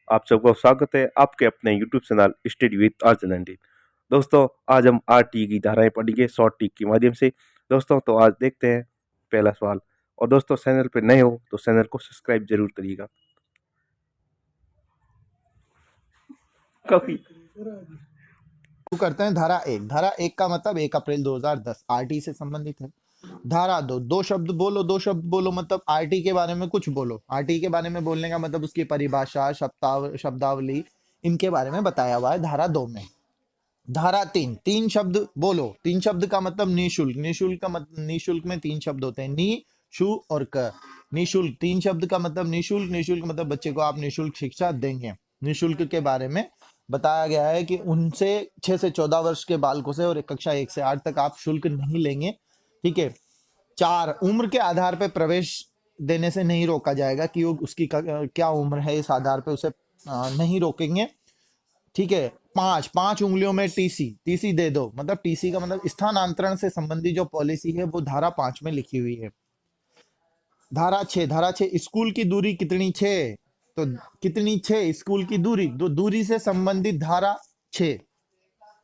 आप सबका स्वागत है आपके अपने YouTube channel study with RJ19। दोस्तों, आज हम RT की धाराएं पढ़ेंगे शॉर्ट टिक के माध्यम से। दोस्तों, तो आज देखते हैं पहला सवाल। और दोस्तों, चैनल पे नए हो तो चैनल को सब्सक्राइब जरूर करिएगा। कभी शुरू करते हैं। धारा एक का मतलब 1 अप्रैल 2010 आरटी से संबंधित है। धारा दो दो शब्द बोलो मतलब आरटी के बारे में कुछ बोलो। आरटी के बारे में बोलने का मतलब उसकी परिभाषा, शब्दावली, इनके बारे में बताया हुआ है धारा 2 में। धारा तीन शब्द बोलो। 3 शब्द का मतलब निःशुल्क। निःशुल्क में 3 शब्द होते हैं, नी, शु और क। निःशुल्क 3 शब्द का मतलब निःशुल्क मतलब बच्चे को आप निःशुल्क शिक्षा देंगे। निःशुल्क के बारे में बताया गया है कि उनसे 6 से 14 वर्ष के बालकों से और कक्षा 1 से 8 तक आप शुल्क नहीं लेंगे। ठीक है। 4, उम्र के आधार पर प्रवेश देने से नहीं रोका जाएगा कि वो उसकी क्या उम्र है, इस आधार पर उसे नहीं रोकेंगे। ठीक है। 5 उंगलियों में टीसी दे दो मतलब टीसी का मतलब स्थानांतरण से संबंधी जो पॉलिसी है वो धारा 5 में लिखी हुई है। धारा 6 स्कूल की दूरी कितनी 6, तो कितनी 6 स्कूल की दूरी, तो दूरी से संबंधित धारा 6।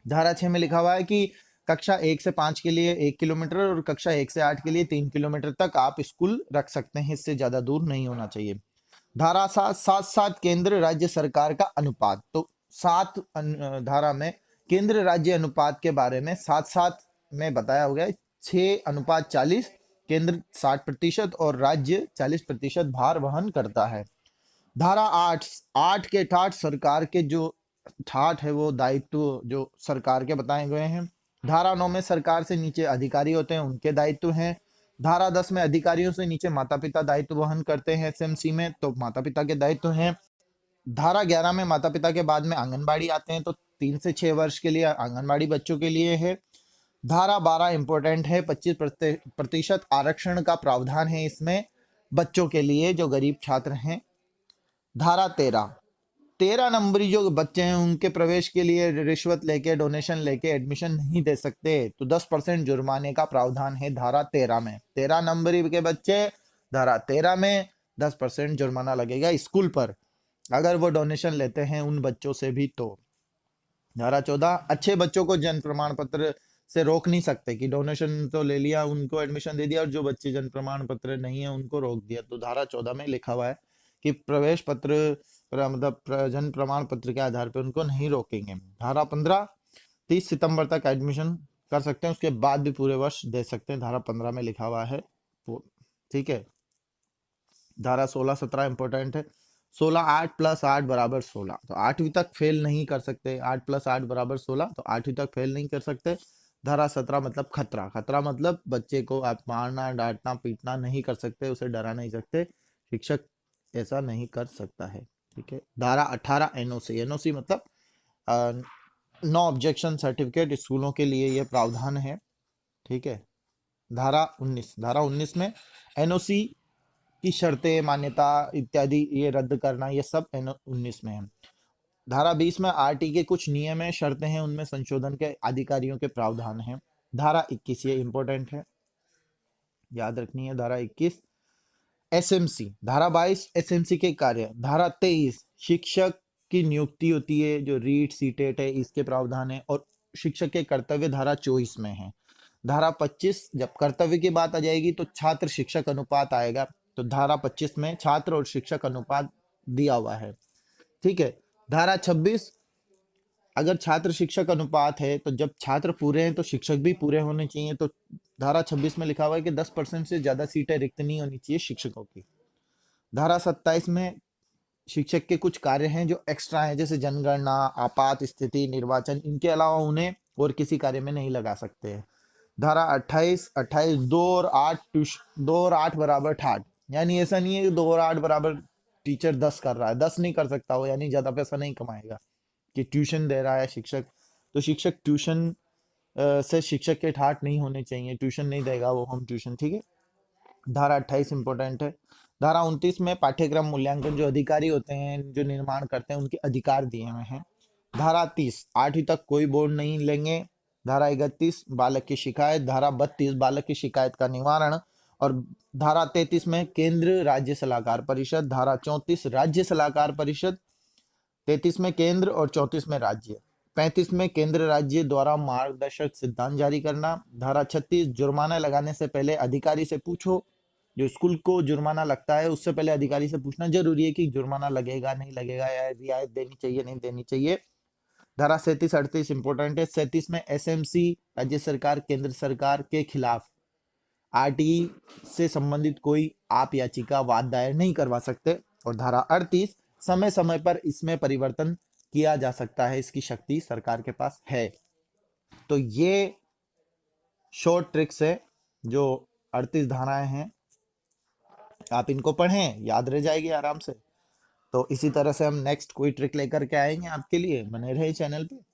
धारा 6 में लिखा हुआ है कि कक्षा 1 से 5 के लिए 1 किलोमीटर और कक्षा 1 से 8 के लिए 3 किलोमीटर तक आप स्कूल रख सकते हैं, इससे ज्यादा दूर नहीं होना चाहिए। धारा 7 केंद्र राज्य सरकार का अनुपात। तो 7 धारा में केंद्र राज्य अनुपात के बारे में 7 में बताया हो गया है। 6:40, केंद्र 60% और राज्य 40% भार वहन करता है। धारा 8 के ठाठ सरकार के जो ठाठ है वो दायित्व जो सरकार के बताए गए हैं। धारा 9 में सरकार से नीचे अधिकारी होते हैं, उनके दायित्व हैं। धारा 10 में अधिकारियों से नीचे माता पिता दायित्व वहन करते हैं एसएमसी में, तो माता पिता के दायित्व हैं। धारा 11 में माता पिता के बाद में आंगनबाड़ी आते हैं, तो 3 से 6 वर्ष के लिए आंगनबाड़ी बच्चों के लिए है। धारा 12 इंपॉर्टेंट है, 25% आरक्षण का प्रावधान है इसमें बच्चों के लिए जो गरीब छात्र हैं। धारा 13 नंबरी जो बच्चे हैं उनके प्रवेश के लिए रिश्वत लेके, डोनेशन लेके एडमिशन नहीं दे सकते, तो 10% जुर्माने का प्रावधान है धारा 13 में। 13 नंबरी के बच्चे धारा 13 में 10% जुर्माना लगेगा स्कूल पर अगर वो डोनेशन लेते हैं उन बच्चों से भी। तो धारा 14, अच्छे बच्चों को जन्म प्रमाण पत्र से रोक नहीं सकते कि डोनेशन तो ले लिया, उनको एडमिशन दे दिया, और जो बच्चे जन्म प्रमाण पत्र नहीं है उनको रोक दिया। तो धारा 14 में लिखा हुआ है कि प्रवेश पत्र मतलब जन्म प्रमाण पत्र के आधार पर उनको नहीं रोकेंगे। धारा 15, 30 सितंबर तक एडमिशन कर सकते हैं, उसके बाद भी पूरे वर्ष दे सकते हैं, धारा 15 में लिखा हुआ है। ठीक है। धारा 16, 17 इंपॉर्टेंट है। 16, 8 + 8 = 16, तो 8वीं तक फेल नहीं कर सकते। 8 + 8 = 16, तो 8वीं तक फेल नहीं कर सकते। धारा 17 मतलब खतरा मतलब बच्चे को आप मारना, डांटना, पीटना नहीं कर सकते, उसे डरा नहीं सकते, शिक्षक ऐसा नहीं कर सकता है। ठीक है। धारा 18 एनओसी मतलब नो ऑब्जेक्शन सर्टिफिकेट, स्कूलों के लिए यह प्रावधान है। ठीक है। धारा 19 में एनओसी की शर्तें, मान्यता इत्यादि ये रद्द करना, ये सब 19 में है। धारा 20 में आरटी के कुछ नियम है, शर्तें हैं, उनमें संशोधन के अधिकारियों के प्रावधान हैं। धारा 21 ये इंपॉर्टेंट है, याद रखनी है। धारा 21 एसएमसी। धारा 22 एसएमसी के कार्य। धारा 23 शिक्षक की नियुक्ति होती है, जो रीट सीटेट है, इसके प्रावधान है। और शिक्षक के कर्तव्य धारा 24 में है। धारा 25 जब कर्तव्य की बात आ जाएगी तो छात्र शिक्षक अनुपात आएगा, तो धारा 25 में छात्र और शिक्षक अनुपात दिया हुआ है। ठीक है। धारा 26 अगर छात्र शिक्षक अनुपात है तो जब छात्र पूरे हैं तो शिक्षक भी पूरे होने चाहिए, तो धारा 26 में लिखा हुआ है कि 10% से ज्यादा सीटें रिक्त नहीं होनी चाहिए शिक्षकों की। धारा 27 में शिक्षक के कुछ कार्य हैं जो एक्स्ट्रा हैं, जैसे जनगणना, आपात स्थिति, निर्वाचन, इनके अलावा उन्हें और किसी कार्य में नहीं लगा सकते हैं। धारा 28 2 और 8 = 8, यानी ऐसा नहीं है कि 2 और 8 बराबर टीचर 10 कर रहा है, 10 नहीं कर सकता वो, यानी ज्यादा पैसा नहीं कमाएगा कि ट्यूशन दे रहा है शिक्षक, तो शिक्षक ट्यूशन से शिक्षक के ठाठ नहीं होने चाहिए, ट्यूशन नहीं देगा वो, होम ट्यूशन। ठीक है। धारा 28 इंपॉर्टेंट है। धारा 29 में पाठ्यक्रम मूल्यांकन, जो अधिकारी होते हैं जो निर्माण करते हैं उनके अधिकार दिए हुए हैं। धारा 30 8वीं तक कोई बोर्ड नहीं लेंगे। धारा 31 बालक की शिकायत। धारा 32 बालक की शिकायत का निवारण। और धारा 33 में केंद्र राज्य सलाहकार परिषद। धारा 34 राज्य सलाहकार परिषद। 33 में केंद्र और 34 में राज्य। 35 में केंद्र राज्य द्वारा मार्गदर्शक सिद्धांत जारी करना। धारा 36 जुर्माना लगाने से पहले अधिकारी से पूछो। जो स्कूल को जुर्माना लगता है उससे पहले अधिकारी से पूछना जरूरी है कि जुर्माना लगेगा नहीं लगेगा, या रियायत देनी चाहिए नहीं देनी चाहिए। धारा 37-38 इंपॉर्टेंट है। 37 में एसएमसी राज्य सरकार केंद्र सरकार के खिलाफ आरटीई से संबंधित कोई आप याचिका वाद दायर नहीं करवा सकते। और धारा 38 समय समय पर इसमें परिवर्तन किया जा सकता है, इसकी शक्ति सरकार के पास है। तो ये शॉर्ट ट्रिक्स है, जो 38 धाराएं हैं, आप इनको पढ़ें, याद रह जाएगी आराम से। तो इसी तरह से हम नेक्स्ट कोई ट्रिक लेकर के आएंगे आपके लिए, बने रहे चैनल पे।